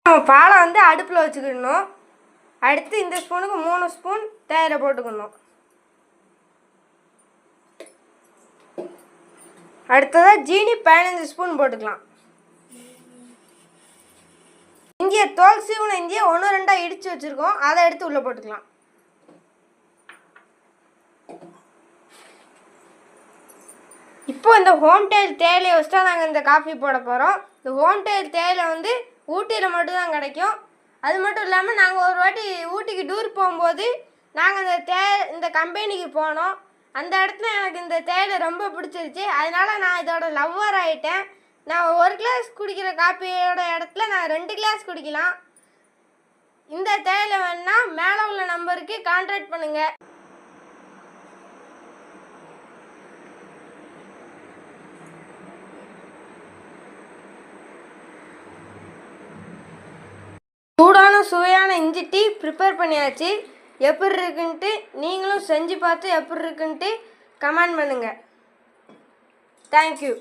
நம்ம பாலை வந்து அடுப்பில் வச்சுக்கிடணும். அடுத்து இந்த ஸ்பூனுக்கு 3 ஸ்பூன் தேயிலை போட்டுக்கணும். அடுத்ததாக ஜீனி 15 ஸ்பூன் போட்டுக்கலாம். இஞ்சியை தோல் சீவுன இஞ்சியை 1-2 இடித்து வச்சுருக்கோம், அதை எடுத்து உள்ளே போட்டுக்கலாம். இப்போ இந்த ஹோம் டெயில் தேயிலையை வச்சு தான் நாங்கள் இந்த காஃபி போட போகிறோம். இந்த ஹோம் டெயில் தேயிலை வந்து ஊட்டியில் மட்டும்தான் கிடைக்கும். அது மட்டும் இல்லாமல் நாங்கள் ஒரு வாட்டி ஊட்டிக்கு டூர் போகும்போது நாங்கள் இந்த கம்பெனிக்கு போனோம். அந்த இடத்துல எனக்கு இந்த தேயிலை ரொம்ப பிடிச்சிருச்சு. அதனால் நான் இதோட லவ்வர் ஆகிட்டேன். நான் 1 கிளாஸ் குடிக்கிற காஃபியோட இடத்துல நான் 2 கிளாஸ் குடிக்கலாம். இந்த தேயிலை வேணுன்னா மேலே உள்ள நம்பருக்கு கான்டாக்ட் பண்ணுங்கள். சூடான சுவையான இஞ்சி டீ ப்ரிப்பேர் பண்ணியாச்சு. எப்படி இருக்குன்ட்டு நீங்களும் செஞ்சு பார்த்து எப்படி இருக்குன்ட்டு கமெண்ட் பண்ணுங்கள். தேங்க்யூ.